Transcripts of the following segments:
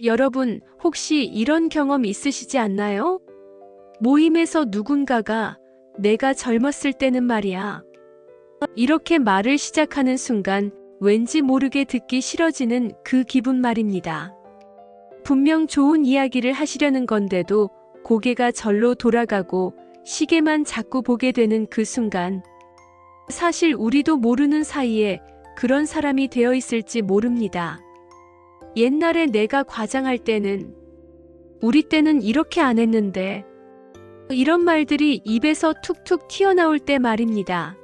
여러분, 혹시 이런 경험 있으시지 않나요? 모임에서 누군가가 내가 젊었을 때는 말이야. 이렇게 말을 시작하는 순간 왠지 모르게 듣기 싫어지는 그 기분 말입니다. 분명 좋은 이야기를 하시려는 건데도 고개가 절로 돌아가고 시계만 자꾸 보게 되는 그 순간. 사실 우리도 모르는 사이에 그런 사람이 되어 있을지 모릅니다. 옛날에 내가 과장할 때는, 우리 때는 이렇게 안 했는데, 이런 말들이 입에서 툭툭 튀어나올 때 말입니다.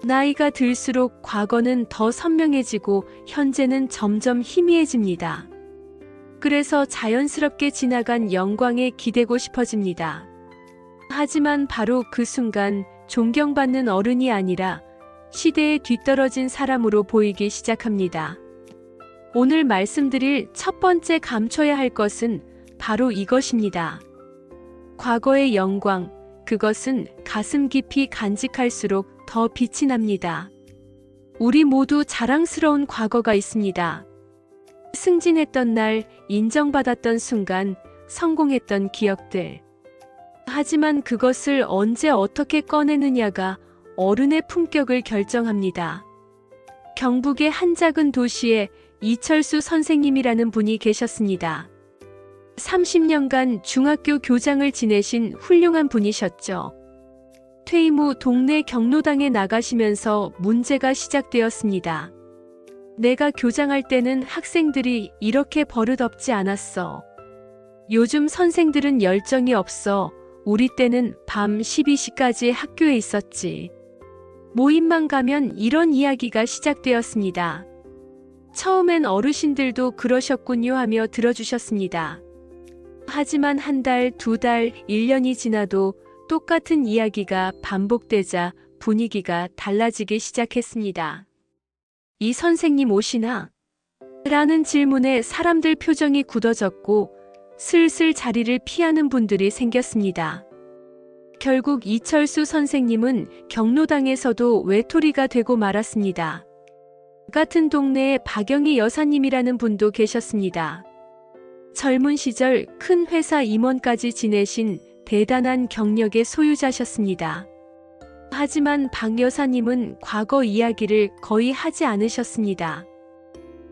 나이가 들수록 과거는 더 선명해지고 현재는 점점 희미해집니다. 그래서 자연스럽게 지나간 영광에 기대고 싶어집니다. 하지만 바로 그 순간 존경받는 어른이 아니라 시대에 뒤떨어진 사람으로 보이기 시작합니다. 오늘 말씀드릴 첫 번째 감춰야 할 것은 바로 이것입니다. 과거의 영광, 그것은 가슴 깊이 간직할수록 더 빛이 납니다. 우리 모두 자랑스러운 과거가 있습니다. 승진했던 날, 인정받았던 순간, 성공했던 기억들. 하지만 그것을 언제 어떻게 꺼내느냐가 어른의 품격을 결정합니다. 경북의 한 작은 도시에 이철수 선생님이라는 분이 계셨습니다. 30년간 중학교 교장을 지내신 훌륭한 분이셨죠. 퇴임 후 동네 경로당에 나가시면서 문제가 시작되었습니다. 내가 교장할 때는 학생들이 이렇게 버릇없지 않았어. 요즘 선생들은 열정이 없어. 우리 때는 밤 12시까지 학교에 있었지. 모임만 가면 이런 이야기가 시작되었습니다. 처음엔 어르신들도 그러셨군요 하며 들어주셨습니다. 하지만 한 달, 두 달, 1년이 지나도 똑같은 이야기가 반복되자 분위기가 달라지기 시작했습니다. 이 선생님 오시나? 라는 질문에 사람들 표정이 굳어졌고 슬슬 자리를 피하는 분들이 생겼습니다. 결국 이철수 선생님은 경로당에서도 외톨이가 되고 말았습니다. 같은 동네에 박영희 여사님이라는 분도 계셨습니다. 젊은 시절 큰 회사 임원까지 지내신 대단한 경력의 소유자셨습니다. 하지만 박 여사님은 과거 이야기를 거의 하지 않으셨습니다.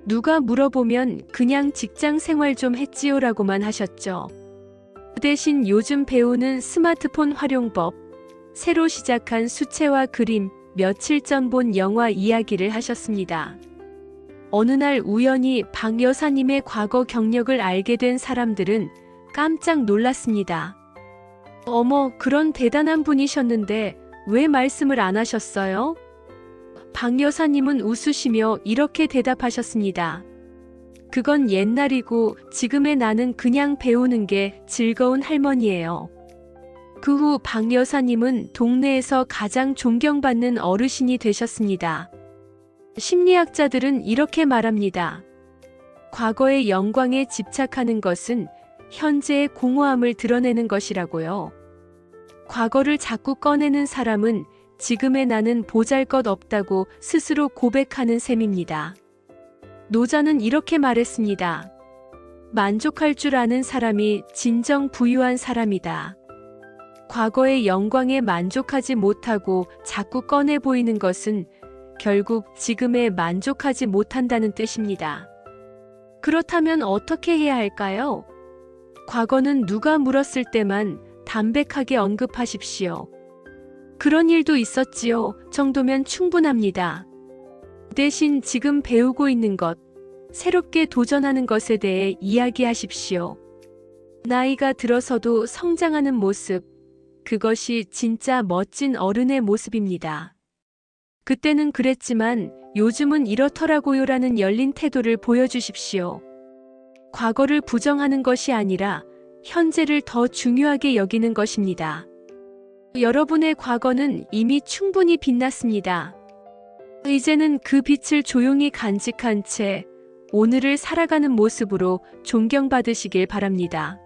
누가 물어보면 그냥 직장 생활 좀 했지요라고만 하셨죠. 그 대신 요즘 배우는 스마트폰 활용법, 새로 시작한 수채화 그림, 며칠 전 본 영화 이야기를 하셨습니다. 어느 날 우연히 박 여사님의 과거 경력을 알게 된 사람들은 깜짝 놀랐습니다. 어머, 그런 대단한 분이셨는데 왜 말씀을 안 하셨어요? 박 여사님은 웃으시며 이렇게 대답하셨습니다. 그건 옛날이고 지금의 나는 그냥 배우는 게 즐거운 할머니예요. 그 후 박 여사님은 동네에서 가장 존경받는 어르신이 되셨습니다. 심리학자들은 이렇게 말합니다. 과거의 영광에 집착하는 것은 현재의 공허함을 드러내는 것이라고요. 과거를 자꾸 꺼내는 사람은 지금의 나는 보잘것없다고 스스로 고백하는 셈입니다. 노자는 이렇게 말했습니다. 만족할 줄 아는 사람이 진정 부유한 사람이다. 과거의 영광에 만족하지 못하고 자꾸 꺼내 보이는 것은 결국 지금에 만족하지 못한다는 뜻입니다. 그렇다면 어떻게 해야 할까요? 과거는 누가 물었을 때만 담백하게 언급하십시오. 그런 일도 있었지요 정도면 충분합니다. 대신 지금 배우고 있는 것, 새롭게 도전하는 것에 대해 이야기하십시오. 나이가 들어서도 성장하는 모습, 그것이 진짜 멋진 어른의 모습입니다. 그때는 그랬지만 요즘은 이렇더라고요라는 열린 태도를 보여주십시오. 과거를 부정하는 것이 아니라 현재를 더 중요하게 여기는 것입니다. 여러분의 과거는 이미 충분히 빛났습니다. 이제는 그 빛을 조용히 간직한 채 오늘을 살아가는 모습으로 존경받으시길 바랍니다.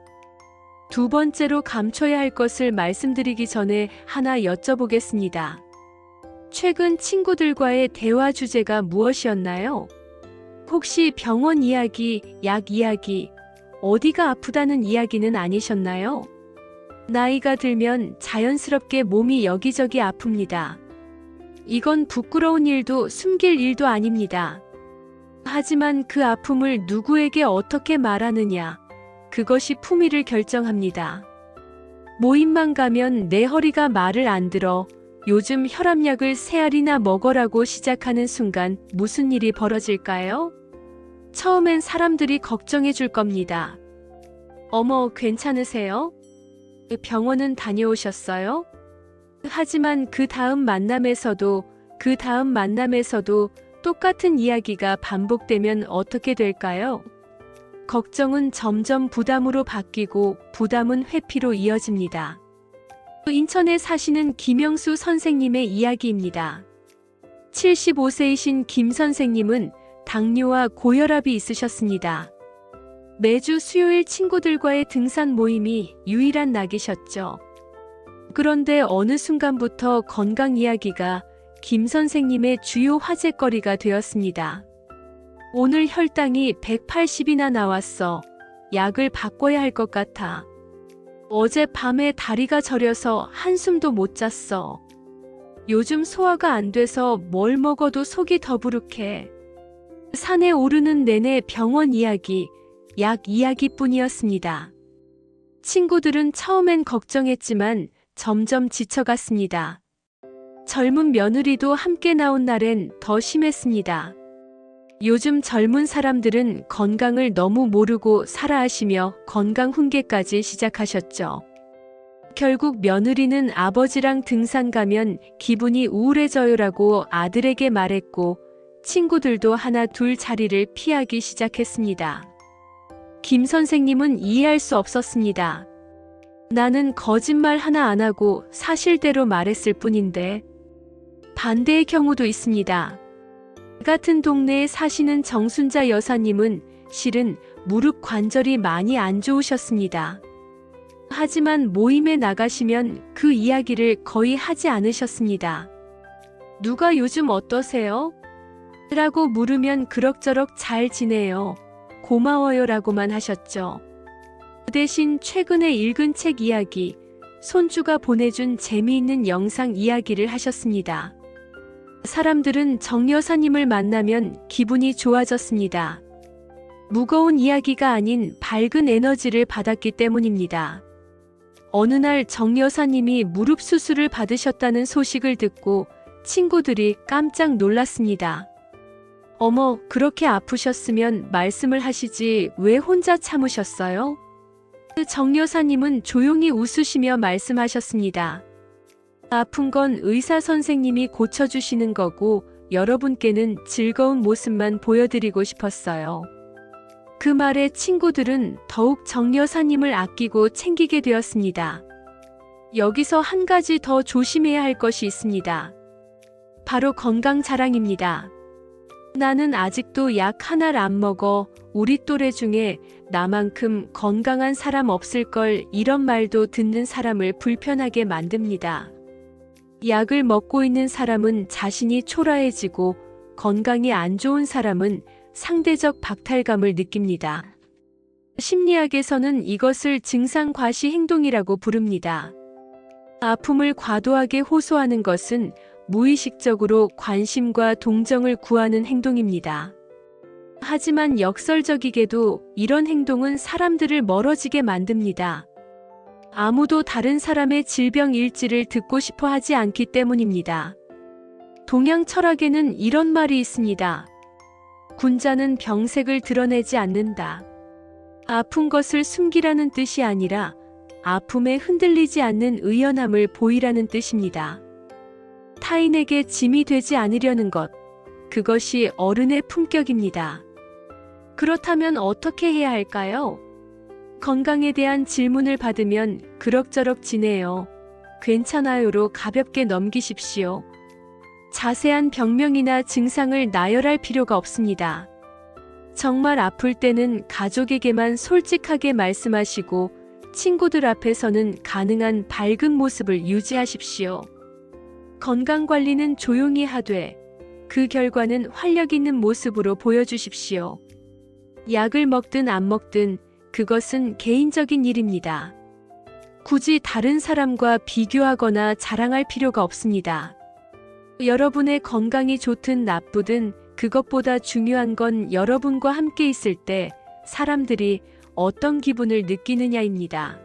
두 번째로 감춰야 할 것을 말씀드리기 전에 하나 여쭤보겠습니다. 최근 친구들과의 대화 주제가 무엇이었나요? 혹시 병원 이야기, 약 이야기, 어디가 아프다는 이야기는 아니셨나요? 나이가 들면 자연스럽게 몸이 여기저기 아픕니다. 이건 부끄러운 일도 숨길 일도 아닙니다. 하지만 그 아픔을 누구에게 어떻게 말하느냐, 그것이 품위를 결정합니다. 모임만 가면 내 허리가 말을 안 들어 요즘 혈압약을 3알이나 먹어라고 시작하는 순간 무슨 일이 벌어질까요? 처음엔 사람들이 걱정해 줄 겁니다. 어머, 괜찮으세요? 병원은 다녀오셨어요? 하지만 그 다음 만남에서도 똑같은 이야기가 반복되면 어떻게 될까요? 걱정은 점점 부담으로 바뀌고 부담은 회피로 이어집니다. 인천에 사시는 김영수 선생님의 이야기입니다. 75세이신 김 선생님은 당뇨와 고혈압이 있으셨습니다. 매주 수요일 친구들과의 등산 모임이 유일한 낙이셨죠. 그런데 어느 순간부터 건강 이야기가 김 선생님의 주요 화제거리가 되었습니다. 오늘 혈당이 180이나 나왔어. 약을 바꿔야 할 것 같아. 어제 밤에 다리가 저려서 한숨도 못 잤어. 요즘 소화가 안 돼서 뭘 먹어도 속이 더부룩해. 산에 오르는 내내 병원 이야기, 약 이야기뿐이었습니다. 친구들은 처음엔 걱정했지만 점점 지쳐갔습니다. 젊은 며느리도 함께 나온 날엔 더 심했습니다. 요즘 젊은 사람들은 건강을 너무 모르고 살아 하시며 건강 훈계까지 시작하셨죠. 결국 며느리는 아버지랑 등산 가면 기분이 우울해져요라고 아들에게 말했고 친구들도 하나 둘 자리를 피하기 시작했습니다. 김 선생님은 이해할 수 없었습니다. 나는 거짓말 하나 안 하고 사실대로 말했을 뿐인데. 반대의 경우도 있습니다. 같은 동네에 사시는 정순자 여사님은 실은 무릎 관절이 많이 안 좋으셨습니다. 하지만 모임에 나가시면 그 이야기를 거의 하지 않으셨습니다. 누가 요즘 어떠세요? 라고 물으면 그럭저럭 잘 지내요. 고마워요 라고만 하셨죠. 그 대신 최근에 읽은 책 이야기, 손주가 보내준 재미있는 영상 이야기를 하셨습니다. 사람들은 정 여사님을 만나면 기분이 좋아졌습니다. 무거운 이야기가 아닌 밝은 에너지를 받았기 때문입니다. 어느 날 정 여사님이 무릎 수술을 받으셨다는 소식을 듣고 친구들이 깜짝 놀랐습니다. 어머, 그렇게 아프셨으면 말씀을 하시지 왜 혼자 참으셨어요? 정 여사님은 조용히 웃으시며 말씀하셨습니다. 아픈 건 의사 선생님이 고쳐주시는 거고 여러분께는 즐거운 모습만 보여드리고 싶었어요. 그 말에 친구들은 더욱 정 여사님을 아끼고 챙기게 되었습니다. 여기서 한 가지 더 조심해야 할 것이 있습니다. 바로 건강 자랑입니다. 나는 아직도 약 하나를 안 먹어. 우리 또래 중에 나만큼 건강한 사람 없을걸, 이런 말도 듣는 사람을 불편하게 만듭니다. 약을 먹고 있는 사람은 자신이 초라해지고 건강이 안 좋은 사람은 상대적 박탈감을 느낍니다. 심리학에서는 이것을 증상 과시 행동이라고 부릅니다. 아픔을 과도하게 호소하는 것은 무의식적으로 관심과 동정을 구하는 행동입니다. 하지만 역설적이게도 이런 행동은 사람들을 멀어지게 만듭니다. 아무도 다른 사람의 질병 일지를 듣고 싶어 하지 않기 때문입니다. 동양 철학에는 이런 말이 있습니다. 군자는 병색을 드러내지 않는다. 아픈 것을 숨기라는 뜻이 아니라 아픔에 흔들리지 않는 의연함을 보이라는 뜻입니다. 타인에게 짐이 되지 않으려는 것, 그것이 어른의 품격입니다. 그렇다면 어떻게 해야 할까요? 건강에 대한 질문을 받으면 그럭저럭 지내요. 괜찮아요로 가볍게 넘기십시오. 자세한 병명이나 증상을 나열할 필요가 없습니다. 정말 아플 때는 가족에게만 솔직하게 말씀하시고 친구들 앞에서는 가능한 밝은 모습을 유지하십시오. 건강관리는 조용히 하되 그 결과는 활력 있는 모습으로 보여주십시오. 약을 먹든 안 먹든 그것은 개인적인 일입니다. 굳이 다른 사람과 비교하거나 자랑할 필요가 없습니다. 여러분의 건강이 좋든 나쁘든 그것보다 중요한 건 여러분과 함께 있을 때 사람들이 어떤 기분을 느끼느냐입니다.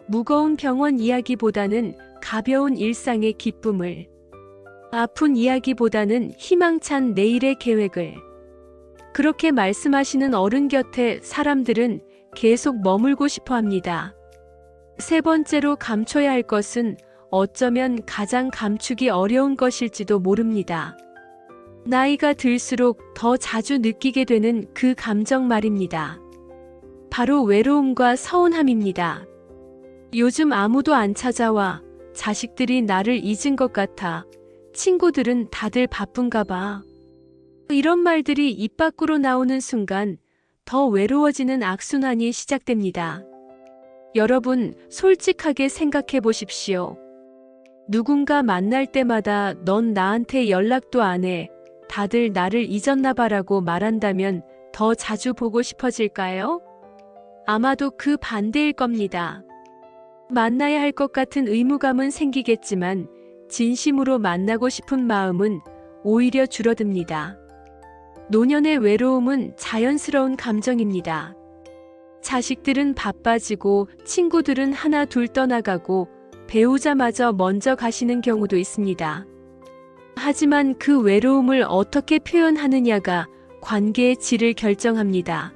무거운 병원 이야기보다는 가벼운 일상의 기쁨을, 아픈 이야기보다는 희망찬 내일의 계획을. 그렇게 말씀하시는 어른 곁에 사람들은 계속 머물고 싶어 합니다. 세 번째로 감춰야 할 것은 어쩌면 가장 감추기 어려운 것일지도 모릅니다. 나이가 들수록 더 자주 느끼게 되는 그 감정 말입니다. 바로 외로움과 서운함입니다. 요즘 아무도 안 찾아와. 자식들이 나를 잊은 것 같아. 친구들은 다들 바쁜가 봐. 이런 말들이 입 밖으로 나오는 순간 더 외로워지는 악순환이 시작됩니다. 여러분, 솔직하게 생각해 보십시오. 누군가 만날 때마다 넌 나한테 연락도 안 해. 다들 나를 잊었나 봐라고 말한다면 더 자주 보고 싶어질까요? 아마도 그 반대일 겁니다. 만나야 할 것 같은 의무감은 생기겠지만 진심으로 만나고 싶은 마음은 오히려 줄어듭니다. 노년의 외로움은 자연스러운 감정입니다. 자식들은 바빠지고 친구들은 하나 둘 떠나가고 배우자마저 먼저 가시는 경우도 있습니다. 하지만 그 외로움을 어떻게 표현하느냐가 관계의 질을 결정합니다.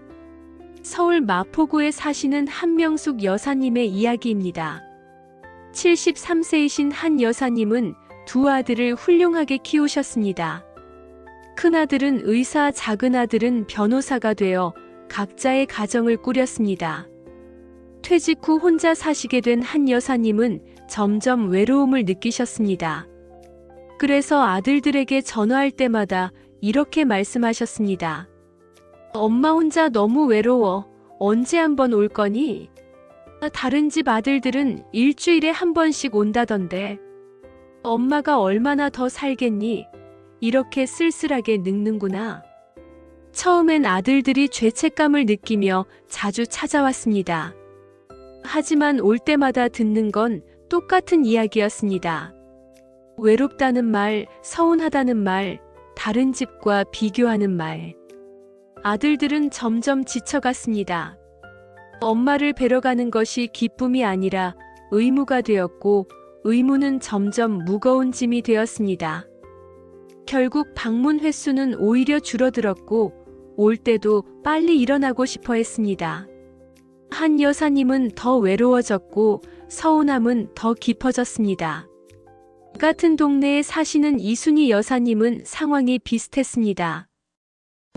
서울 마포구에 사시는 한명숙 여사님의 이야기입니다. 73세이신 한 여사님은 두 아들을 훌륭하게 키우셨습니다. 큰아들은 의사, 작은아들은 변호사가 되어 각자의 가정을 꾸렸습니다. 퇴직 후 혼자 사시게 된 한 여사님은 점점 외로움을 느끼셨습니다. 그래서 아들들에게 전화할 때마다 이렇게 말씀하셨습니다. 엄마 혼자 너무 외로워. 언제 한번 올 거니? 다른 집 아들들은 일주일에 한 번씩 온다던데. 엄마가 얼마나 더 살겠니? 이렇게 쓸쓸하게 늙는구나. 처음엔 아들들이 죄책감을 느끼며 자주 찾아왔습니다. 하지만 올 때마다 듣는 건 똑같은 이야기였습니다. 외롭다는 말, 서운하다는 말, 다른 집과 비교하는 말. 아들들은 점점 지쳐갔습니다. 엄마를 뵈러 가는 것이 기쁨이 아니라 의무가 되었고 의무는 점점 무거운 짐이 되었습니다. 결국 방문 횟수는 오히려 줄어들었고 올 때도 빨리 일어나고 싶어 했습니다. 한 여사님은 더 외로워졌고 서운함은 더 깊어졌습니다. 같은 동네에 사시는 이순희 여사님은 상황이 비슷했습니다.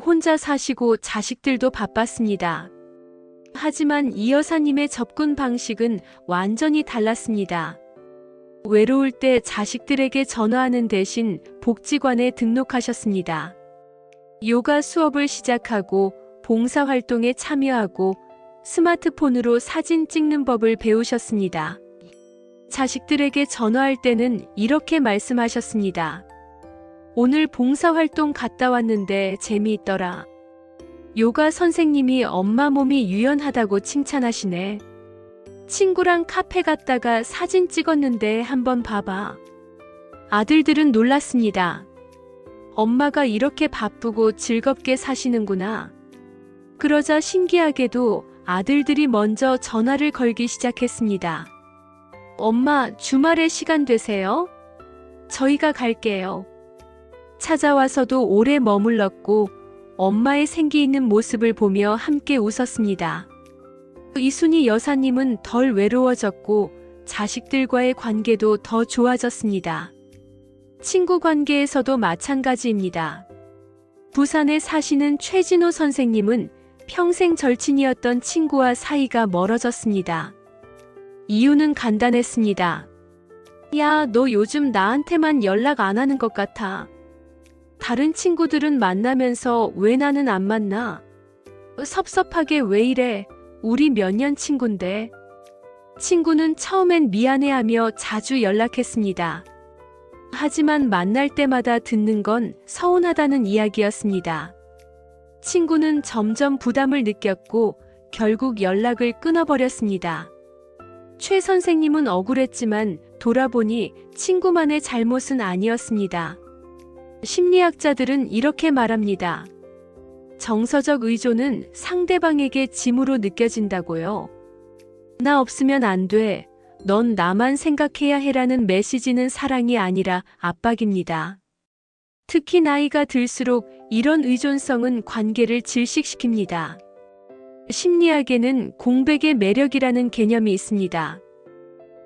혼자 사시고 자식들도 바빴습니다. 하지만 이 여사님의 접근 방식은 완전히 달랐습니다. 외로울 때 자식들에게 전화하는 대신 복지관에 등록하셨습니다. 요가 수업을 시작하고 봉사활동에 참여하고 스마트폰으로 사진 찍는 법을 배우셨습니다. 자식들에게 전화할 때는 이렇게 말씀하셨습니다. 오늘 봉사활동 갔다 왔는데 재미있더라. 요가 선생님이 엄마 몸이 유연하다고 칭찬하시네. 친구랑 카페 갔다가 사진 찍었는데 한번 봐봐. 아들들은 놀랐습니다. 엄마가 이렇게 바쁘고 즐겁게 사시는구나. 그러자 신기하게도 아들들이 먼저 전화를 걸기 시작했습니다. 엄마, 주말에 시간 되세요? 저희가 갈게요. 찾아와서도 오래 머물렀고 엄마의 생기 있는 모습을 보며 함께 웃었습니다. 이순희 여사님은 덜 외로워졌고 자식들과의 관계도 더 좋아졌습니다. 친구 관계에서도 마찬가지입니다. 부산에 사시는 최진호 선생님은 평생 절친이었던 친구와 사이가 멀어졌습니다. 이유는 간단했습니다. 야, 너 요즘 나한테만 연락 안 하는 것 같아. 다른 친구들은 만나면서 왜 나는 안 만나? 섭섭하게 왜 이래? 우리 몇 년 친군데. 친구는 처음엔 미안해하며 자주 연락했습니다. 하지만 만날 때마다 듣는 건 서운하다는 이야기였습니다. 친구는 점점 부담을 느꼈고 결국 연락을 끊어버렸습니다. 최 선생님은 억울했지만 돌아보니 친구만의 잘못은 아니었습니다. 심리학자들은 이렇게 말합니다. 정서적 의존은 상대방에게 짐으로 느껴진다고요. 나 없으면 안 돼. 넌 나만 생각해야 해라는 메시지는 사랑이 아니라 압박입니다. 특히 나이가 들수록 이런 의존성은 관계를 질식시킵니다. 심리학에는 공백의 매력이라는 개념이 있습니다.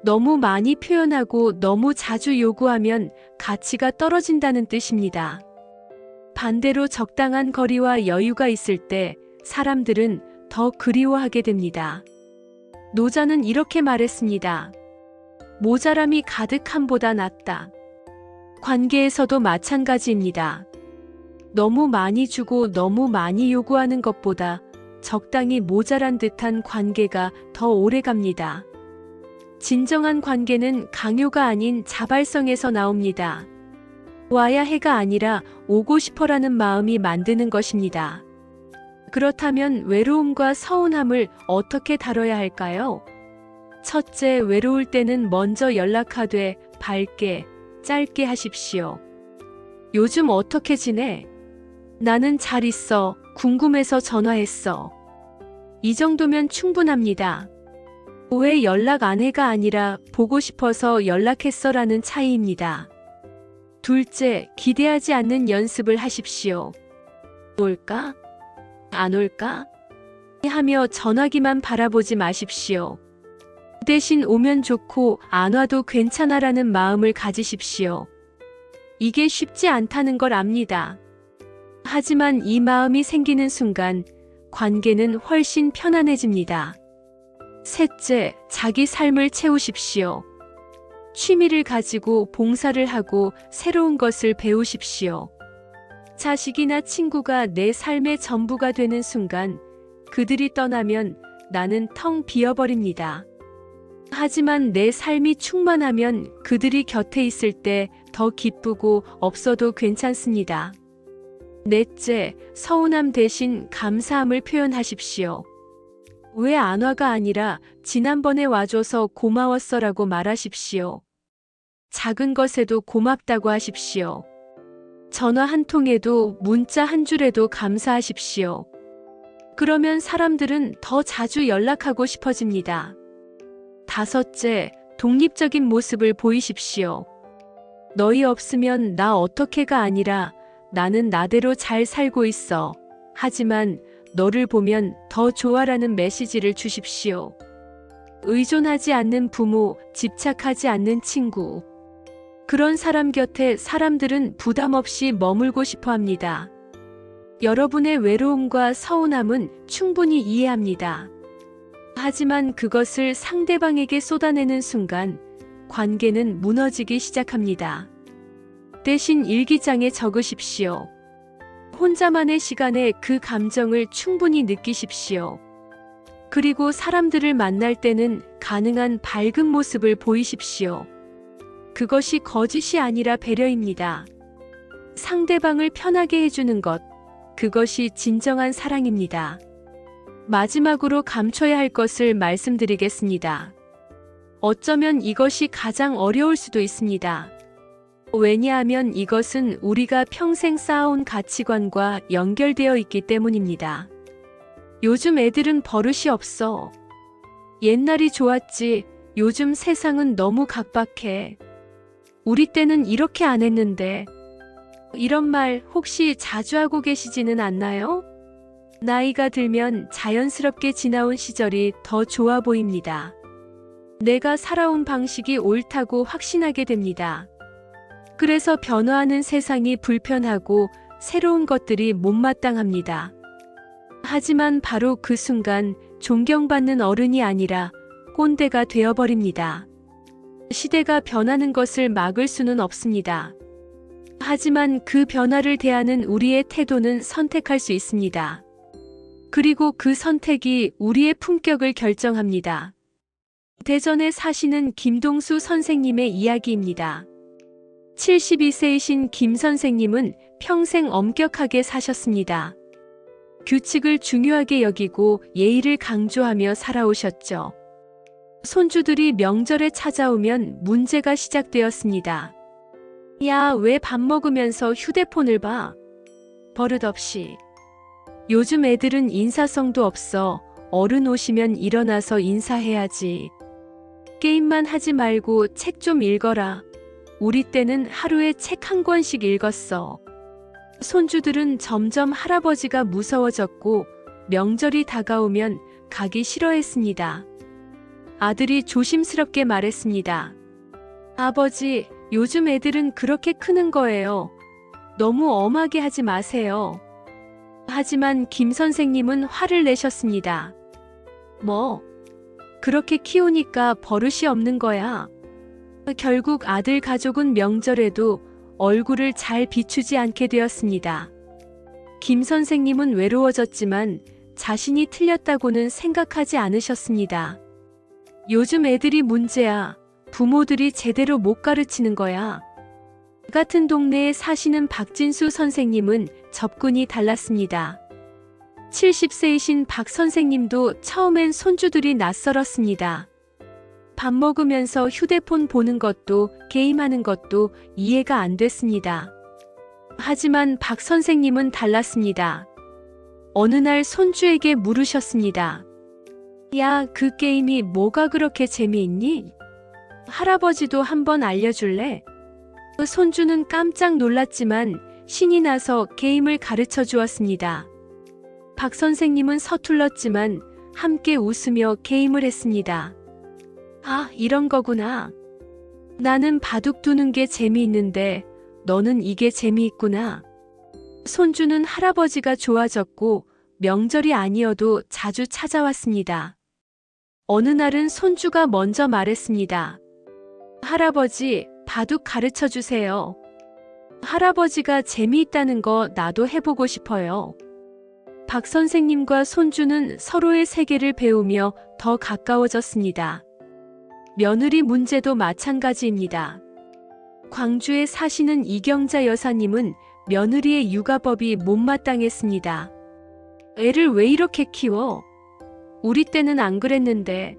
너무 많이 표현하고 너무 자주 요구하면 가치가 떨어진다는 뜻입니다. 반대로 적당한 거리와 여유가 있을 때 사람들은 더 그리워하게 됩니다. 노자는 이렇게 말했습니다. 모자람이 가득함보다 낫다. 관계에서도 마찬가지입니다. 너무 많이 주고 너무 많이 요구하는 것보다 적당히 모자란 듯한 관계가 더 오래 갑니다. 진정한 관계는 강요가 아닌 자발성에서 나옵니다. 와야 해가 아니라 오고 싶어라는 마음이 만드는 것입니다. 그렇다면 외로움과 서운함을 어떻게 다뤄야 할까요? 첫째, 외로울 때는 먼저 연락하되 밝게, 짧게 하십시오. 요즘 어떻게 지내? 나는 잘 있어. 궁금해서 전화했어. 이 정도면 충분합니다. 왜 연락 안 해가 아니라 보고 싶어서 연락했어라는 차이입니다. 둘째, 기대하지 않는 연습을 하십시오. 올까? 안 올까? 하며 전화기만 바라보지 마십시오. 대신 오면 좋고 안 와도 괜찮아라는 마음을 가지십시오. 이게 쉽지 않다는 걸 압니다. 하지만 이 마음이 생기는 순간 관계는 훨씬 편안해집니다. 셋째, 자기 삶을 채우십시오. 취미를 가지고 봉사를 하고 새로운 것을 배우십시오. 자식이나 친구가 내 삶의 전부가 되는 순간 그들이 떠나면 나는 텅 비어버립니다. 하지만 내 삶이 충만하면 그들이 곁에 있을 때 더 기쁘고 없어도 괜찮습니다. 넷째, 서운함 대신 감사함을 표현하십시오. 왜 안 와가 아니라 지난번에 와줘서 고마웠어라고 말하십시오. 작은 것에도 고맙다고 하십시오. 전화 한 통에도 문자 한 줄에도 감사하십시오. 그러면 사람들은 더 자주 연락하고 싶어집니다. 다섯째, 독립적인 모습을 보이십시오. 너희 없으면 나 어떻게가 아니라 나는 나대로 잘 살고 있어. 하지만 너를 보면 더 좋아라는 메시지를 주십시오. 의존하지 않는 부모, 집착하지 않는 친구. 그런 사람 곁에 사람들은 부담 없이 머물고 싶어 합니다. 여러분의 외로움과 서운함은 충분히 이해합니다. 하지만 그것을 상대방에게 쏟아내는 순간 관계는 무너지기 시작합니다. 대신 일기장에 적으십시오. 혼자만의 시간에 그 감정을 충분히 느끼십시오. 그리고 사람들을 만날 때는 가능한 밝은 모습을 보이십시오. 그것이 거짓이 아니라 배려입니다. 상대방을 편하게 해주는 것, 그것이 진정한 사랑입니다. 마지막으로 감춰야 할 것을 말씀드리겠습니다. 어쩌면 이것이 가장 어려울 수도 있습니다. 왜냐하면 이것은 우리가 평생 쌓아온 가치관과 연결되어 있기 때문입니다. 요즘 애들은 버릇이 없어. 옛날이 좋았지. 요즘 세상은 너무 각박해. 우리 때는 이렇게 안 했는데. 이런 말 혹시 자주 하고 계시지는 않나요? 나이가 들면 자연스럽게 지나온 시절이 더 좋아 보입니다. 내가 살아온 방식이 옳다고 확신하게 됩니다. 그래서 변화하는 세상이 불편하고 새로운 것들이 못마땅합니다. 하지만 바로 그 순간 존경받는 어른이 아니라 꼰대가 되어버립니다. 시대가 변하는 것을 막을 수는 없습니다. 하지만 그 변화를 대하는 우리의 태도는 선택할 수 있습니다. 그리고 그 선택이 우리의 품격을 결정합니다. 대전에 사시는 김동수 선생님의 이야기입니다. 72세이신 김 선생님은 평생 엄격하게 사셨습니다. 규칙을 중요하게 여기고 예의를 강조하며 살아오셨죠. 손주들이 명절에 찾아오면 문제가 시작되었습니다. 야, 왜 밥 먹으면서 휴대폰을 봐? 버릇없이. 요즘 애들은 인사성도 없어. 어른 오시면 일어나서 인사해야지. 게임만 하지 말고 책 좀 읽어라. 우리 때는 하루에 책 한 권씩 읽었어. 손주들은 점점 할아버지가 무서워졌고 명절이 다가오면 가기 싫어했습니다. 아들이 조심스럽게 말했습니다. 아버지, 요즘 애들은 그렇게 크는 거예요. 너무 엄하게 하지 마세요. 하지만 김 선생님은 화를 내셨습니다. 뭐? 그렇게 키우니까 버릇이 없는 거야. 결국 아들 가족은 명절에도 얼굴을 잘 비추지 않게 되었습니다. 김 선생님은 외로워졌지만 자신이 틀렸다고는 생각하지 않으셨습니다. 요즘 애들이 문제야. 부모들이 제대로 못 가르치는 거야. 같은 동네에 사시는 박진수 선생님은 접근이 달랐습니다. 70세이신 박 선생님도 처음엔 손주들이 낯설었습니다. 밥 먹으면서 휴대폰 보는 것도 게임하는 것도 이해가 안 됐습니다. 하지만 박 선생님은 달랐습니다. 어느 날 손주에게 물으셨습니다. 야, 그 게임이 뭐가 그렇게 재미있니? 할아버지도 한번 알려줄래? 손주는 깜짝 놀랐지만 신이 나서 게임을 가르쳐 주었습니다. 박 선생님은 서툴렀지만 함께 웃으며 게임을 했습니다. 아, 이런 거구나. 나는 바둑 두는 게 재미있는데 너는 이게 재미있구나. 손주는 할아버지가 좋아졌고 명절이 아니어도 자주 찾아왔습니다. 어느 날은 손주가 먼저 말했습니다. 할아버지, 바둑 가르쳐 주세요. 할아버지가 재미있다는 거 나도 해보고 싶어요. 박 선생님과 손주는 서로의 세계를 배우며 더 가까워졌습니다. 며느리 문제도 마찬가지입니다. 광주에 사시는 이경자 여사님은 며느리의 육아법이 못마땅했습니다. 애를 왜 이렇게 키워? 우리 때는 안 그랬는데.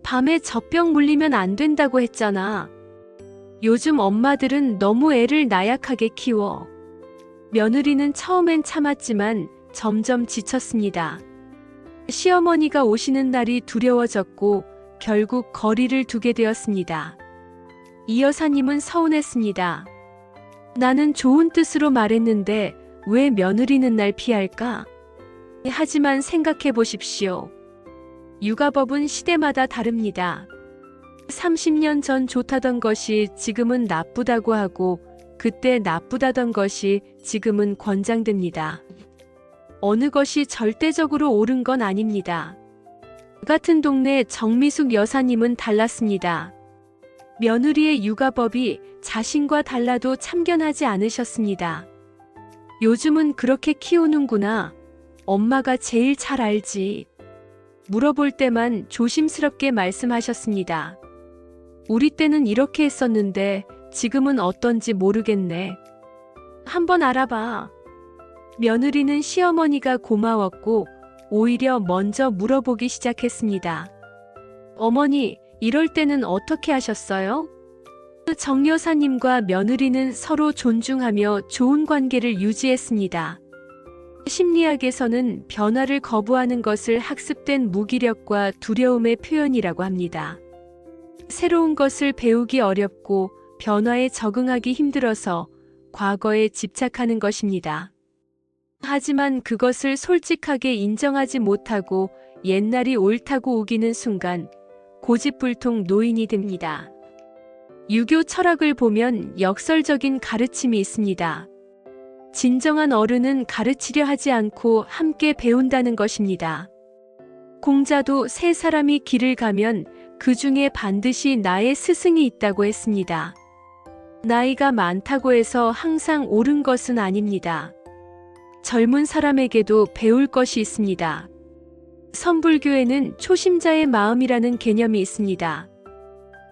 밤에 젖병 물리면 안 된다고 했잖아. 요즘 엄마들은 너무 애를 나약하게 키워. 며느리는 처음엔 참았지만 점점 지쳤습니다. 시어머니가 오시는 날이 두려워졌고 결국 거리를 두게 되었습니다. 이 여사님은 서운했습니다. 나는 좋은 뜻으로 말했는데 왜 며느리는 날 피할까? 하지만 생각해 보십시오. 육아법은 시대마다 다릅니다. 30년 전 좋다던 것이 지금은 나쁘다고 하고 그때 나쁘다던 것이 지금은 권장됩니다. 어느 것이 절대적으로 옳은 건 아닙니다. 같은 동네 정미숙 여사님은 달랐습니다. 며느리의 육아법이 자신과 달라도 참견하지 않으셨습니다. 요즘은 그렇게 키우는구나. 엄마가 제일 잘 알지. 물어볼 때만 조심스럽게 말씀하셨습니다. 우리 때는 이렇게 했었는데 지금은 어떤지 모르겠네. 한번 알아봐. 며느리는 시어머니가 고마웠고 오히려 먼저 물어보기 시작했습니다. 어머니, 이럴 때는 어떻게 하셨어요? 정 여사님과 며느리는 서로 존중하며 좋은 관계를 유지했습니다. 심리학에서는 변화를 거부하는 것을 학습된 무기력과 두려움의 표현이라고 합니다. 새로운 것을 배우기 어렵고 변화에 적응하기 힘들어서 과거에 집착하는 것입니다. 하지만 그것을 솔직하게 인정하지 못하고 옛날이 옳다고 우기는 순간 고집불통 노인이 됩니다. 유교 철학을 보면 역설적인 가르침이 있습니다. 진정한 어른은 가르치려 하지 않고 함께 배운다는 것입니다. 공자도 세 사람이 길을 가면 그 중에 반드시 나의 스승이 있다고 했습니다. 나이가 많다고 해서 항상 옳은 것은 아닙니다. 젊은 사람에게도 배울 것이 있습니다. 선불교에는 초심자의 마음이라는 개념이 있습니다.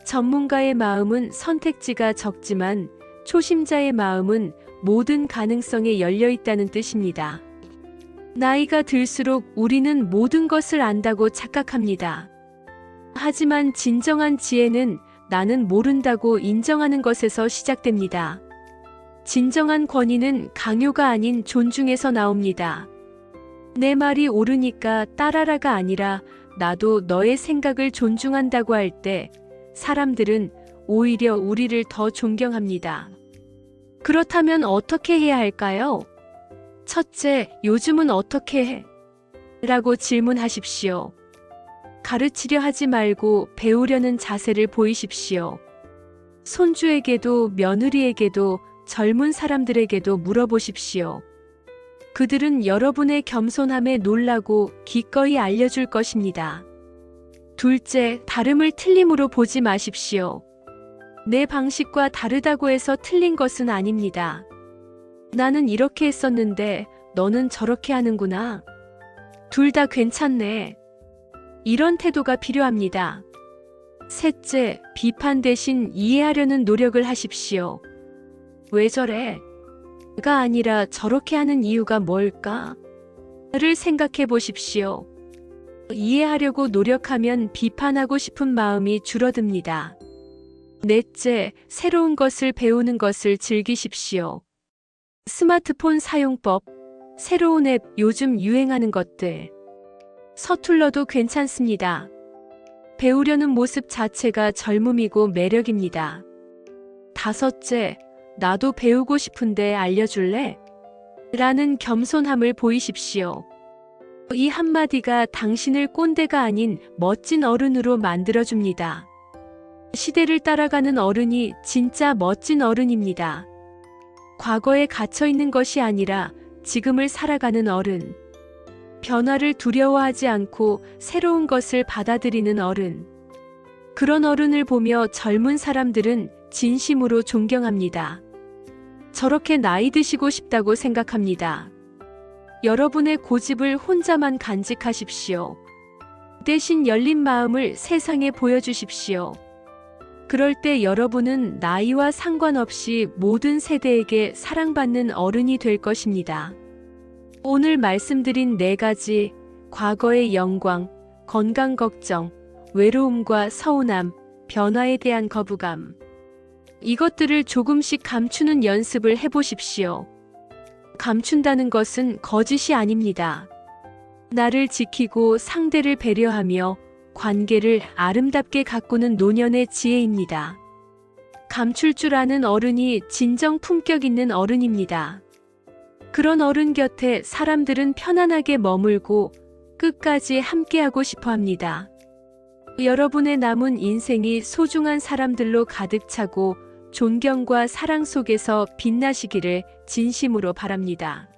전문가의 마음은 선택지가 적지만 초심자의 마음은 모든 가능성에 열려 있다는 뜻입니다. 나이가 들수록 우리는 모든 것을 안다고 착각합니다. 하지만 진정한 지혜는 나는 모른다고 인정하는 것에서 시작됩니다. 진정한 권위는 강요가 아닌 존중에서 나옵니다. 내 말이 옳으니까 따라라가 아니라 나도 너의 생각을 존중한다고 할 때 사람들은 오히려 우리를 더 존경합니다. 그렇다면 어떻게 해야 할까요? 첫째, 요즘은 어떻게 해? 라고 질문하십시오. 가르치려 하지 말고 배우려는 자세를 보이십시오. 손주에게도 며느리에게도 젊은 사람들에게도 물어보십시오. 그들은 여러분의 겸손함에 놀라고 기꺼이 알려줄 것입니다. 둘째, 다름을 틀림으로 보지 마십시오. 내 방식과 다르다고 해서 틀린 것은 아닙니다. 나는 이렇게 했었는데 너는 저렇게 하는구나. 둘 다 괜찮네. 이런 태도가 필요합니다. 셋째, 비판 대신 이해하려는 노력을 하십시오. 왜 저래? 가 아니라 저렇게 하는 이유가 뭘까? 를 생각해 보십시오. 이해하려고 노력하면 비판하고 싶은 마음이 줄어듭니다. 넷째, 새로운 것을 배우는 것을 즐기십시오. 스마트폰 사용법, 새로운 앱, 요즘 유행하는 것들. 서툴러도 괜찮습니다. 배우려는 모습 자체가 젊음이고 매력입니다. 다섯째, 나도 배우고 싶은데 알려줄래? 라는 겸손함을 보이십시오. 이 한마디가 당신을 꼰대가 아닌 멋진 어른으로 만들어줍니다. 시대를 따라가는 어른이 진짜 멋진 어른입니다. 과거에 갇혀있는 것이 아니라 지금을 살아가는 어른. 변화를 두려워하지 않고 새로운 것을 받아들이는 어른. 그런 어른을 보며 젊은 사람들은 진심으로 존경합니다. 저렇게 나이 드시고 싶다고 생각합니다. 여러분의 고집을 혼자만 간직하십시오. 대신 열린 마음을 세상에 보여주십시오. 그럴 때 여러분은 나이와 상관없이 모든 세대에게 사랑받는 어른이 될 것입니다. 오늘 말씀드린 4가지, 과거의 영광, 건강 걱정, 외로움과 서운함, 변화에 대한 거부감. 이것들을 조금씩 감추는 연습을 해보십시오. 감춘다는 것은 거짓이 아닙니다. 나를 지키고 상대를 배려하며 관계를 아름답게 가꾸는 노년의 지혜입니다. 감출 줄 아는 어른이 진정 품격 있는 어른입니다. 그런 어른 곁에 사람들은 편안하게 머물고 끝까지 함께하고 싶어 합니다. 여러분의 남은 인생이 소중한 사람들로 가득 차고 존경과 사랑 속에서 빛나시기를 진심으로 바랍니다.